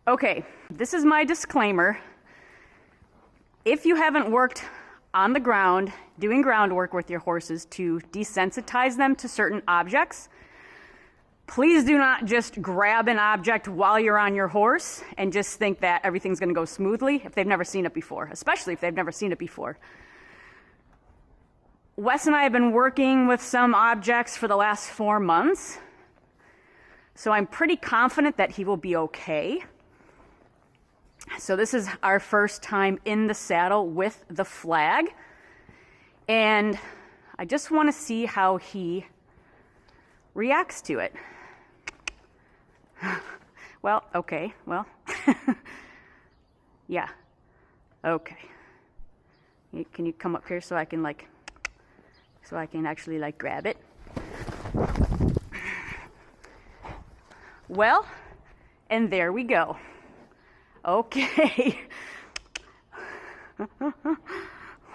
Okay, this is my disclaimer. If you haven't worked on the ground, doing groundwork with your horses to desensitize them to certain objects, please do not just grab an object while you're on your horse and just think that everything's going to go smoothly if they've never seen it before, especially if they've never seen it before. Wes and I have been working with some objects for the last 4 months, so I'm pretty confident that he will be okay. So this is our first time in the saddle with the flag, and I just want to see how he reacts to it. Well, okay, well, yeah, okay. Can you come up here so I can actually grab it? Well, and there we go. Okay.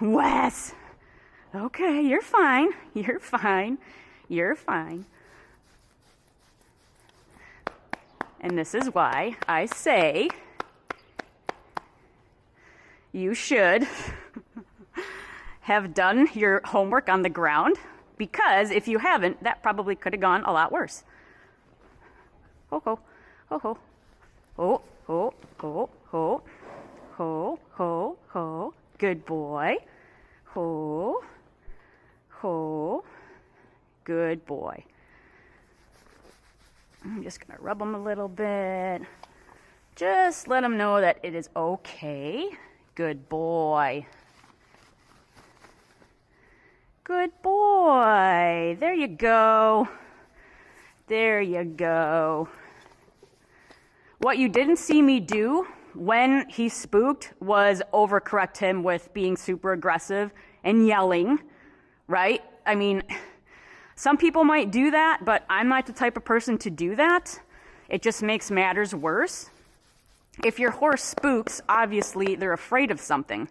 Wes. Okay, you're fine. You're fine. You're fine. And this is why I say you should have done your homework on the ground, because if you haven't, that probably could have gone a lot worse. Ho, ho, ho, ho. Ho, ho, ho, ho, ho, ho, ho. Good boy. Ho, ho. Good boy. I'm just going to rub him a little bit. Just let him know that it is okay. Good boy. Good boy. There you go. There you go. What you didn't see me do when he spooked was overcorrect him with being super aggressive and yelling, right? I mean, some people might do that, but I'm not the type of person to do that. It just makes matters worse. If your horse spooks, obviously they're afraid of something.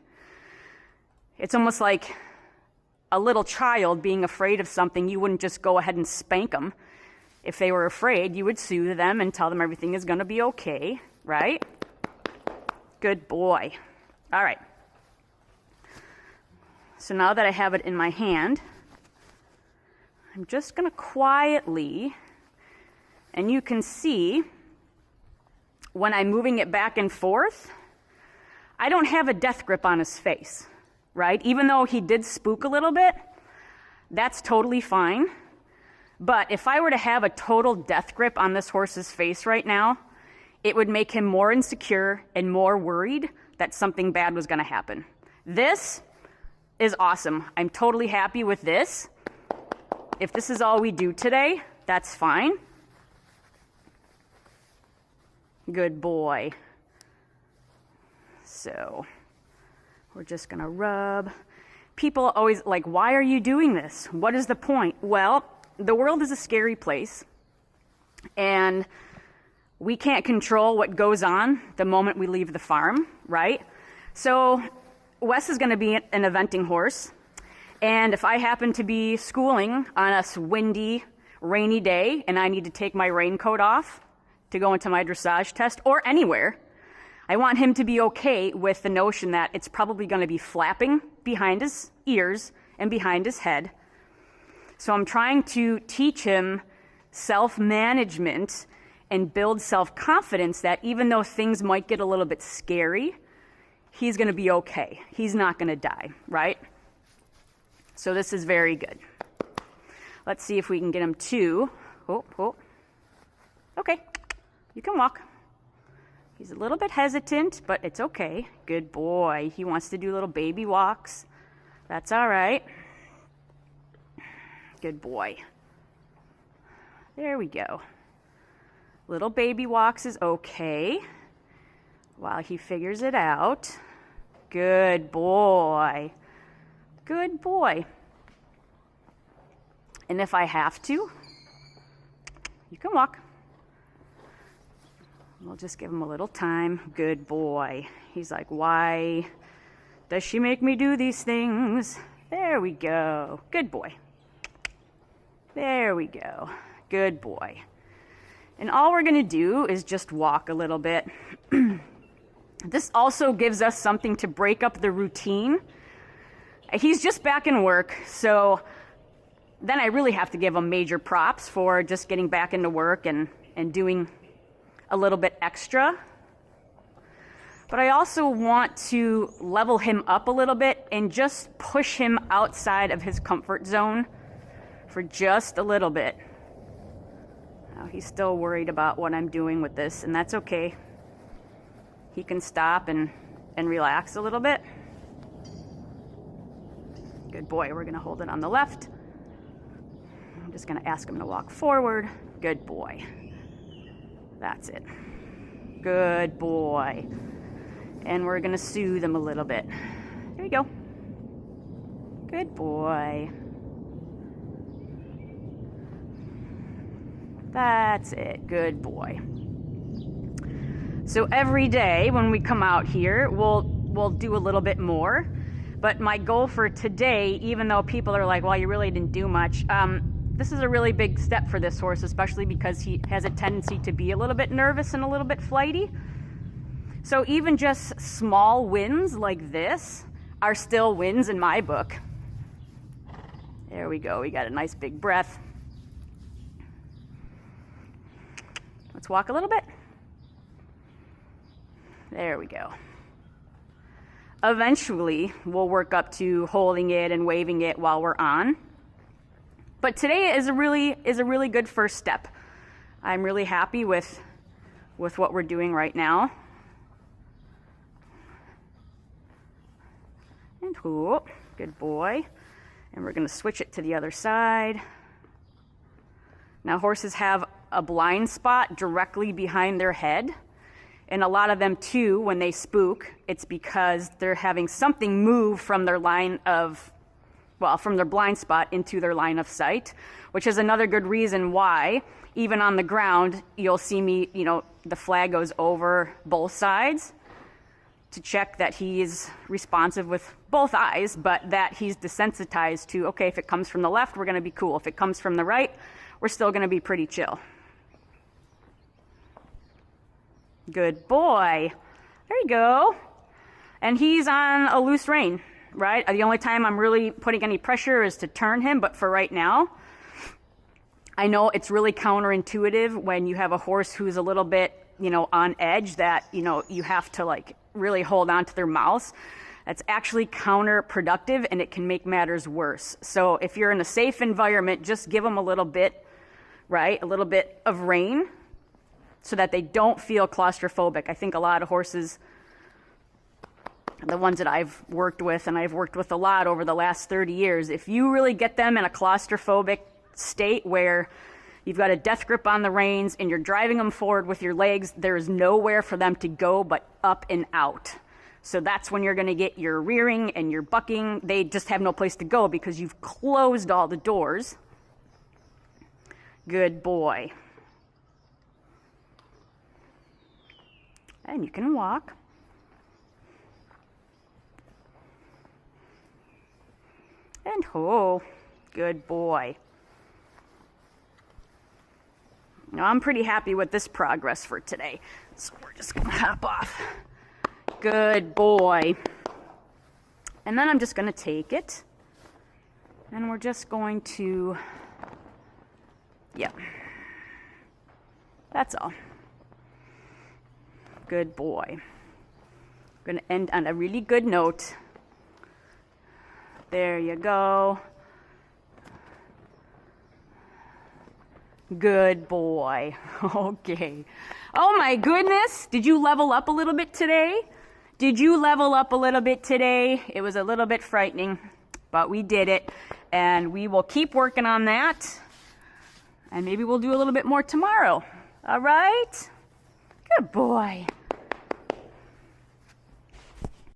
It's almost like a little child being afraid of something. You wouldn't just go ahead and spank them. If they were afraid, you would soothe them and tell them everything is going to be okay, right? Good boy. All right. So now that I have it in my hand, I'm just going to quietly, and you can see when I'm moving it back and forth, I don't have a death grip on his face, right? Even though he did spook a little bit, that's totally fine. But if I were to have a total death grip on this horse's face right now, it would make him more insecure and more worried that something bad was going to happen. This is awesome. I'm totally happy with this. If this is all we do today, that's fine. Good boy. So we're just going to rub. People always like, why are you doing this? What is the point? Well, the world is a scary place, and we can't control what goes on the moment we leave the farm, right? So Wes is going to be an eventing horse, and if I happen to be schooling on a windy, rainy day and I need to take my raincoat off to go into my dressage test or anywhere, I want him to be okay with the notion that it's probably going to be flapping behind his ears and behind his head. So I'm trying to teach him self-management and build self-confidence that even though things might get a little bit scary, he's going to be okay. He's not going to die, right? So this is very good. Let's see if we can get him to... Oh. Okay, you can walk. He's a little bit hesitant, but it's okay. Good boy. He wants to do little baby walks. That's all right. Good boy. There we go. Little baby walks is okay while he figures it out. Good boy. Good boy. And if I have to, you can walk. We'll just give him a little time. Good boy. He's like, why does she make me do these things? There we go. Good boy. There we go. Good boy. And all we're gonna do is just walk a little bit. This also gives us something to break up the routine. He's just back in work, so then I really have to give him major props for just getting back into work and doing a little bit extra. But I also want to level him up a little bit and just push him outside of his comfort zone for just a little bit. Now, he's still worried about what I'm doing with this, and that's okay. He can stop and relax a little bit. Good boy. We're going to hold it on the left. I'm just going to ask him to walk forward. Good boy. That's it. Good boy. And we're going to soothe him a little bit. There you go. Good boy. That's it. Good boy. So every day when we come out here, we'll do a little bit more. But my goal for today, even though people are like, well, you really didn't do much, this is a really big step for this horse, especially because he has a tendency to be a little bit nervous and a little bit flighty. So even just small wins like this are still wins in my book. There we go. We got a nice big breath. Let's walk a little bit. There we go. Eventually, we'll work up to holding it and waving it while we're on. But today is a really good first step. I'm really happy with what we're doing right now. And whoop, good boy. And we're going to switch it to the other side. Now, horses have a blind spot directly behind their head. And a lot of them too, when they spook, it's because they're having something move from their from their blind spot into their line of sight, which is another good reason why, even on the ground, you'll see me, the flag goes over both sides to check that he's responsive with both eyes, but that he's desensitized to, okay, if it comes from the left, we're going to be cool. If it comes from the right, we're still going to be pretty chill. Good boy. There you go. And he's on a loose rein, right? The only time I'm really putting any pressure is to turn him, but for right now, I know it's really counterintuitive when you have a horse who's a little bit, on edge that, you have to really hold on to their mouths. That's actually counterproductive and it can make matters worse. So if you're in a safe environment, just give them a little bit, right? A little bit of rein, so that they don't feel claustrophobic. I think a lot of horses, the ones that I've worked with, and I've worked with a lot over the last 30 years, if you really get them in a claustrophobic state where you've got a death grip on the reins and you're driving them forward with your legs, there's nowhere for them to go but up and out. So that's when you're going to get your rearing and your bucking. They just have no place to go because you've closed all the doors. Good boy. And you can walk. And good boy. Now I'm pretty happy with this progress for today. So we're just going to hop off. Good boy. And then I'm just going to take it. And we're just going to, that's all. Good boy. I'm going to end on a really good note. There you go. Good boy. Okay. Oh my goodness. Did you level up a little bit today? Did you level up a little bit today? It was a little bit frightening, but we did it. And we will keep working on that. And maybe we'll do a little bit more tomorrow. All right? Good boy.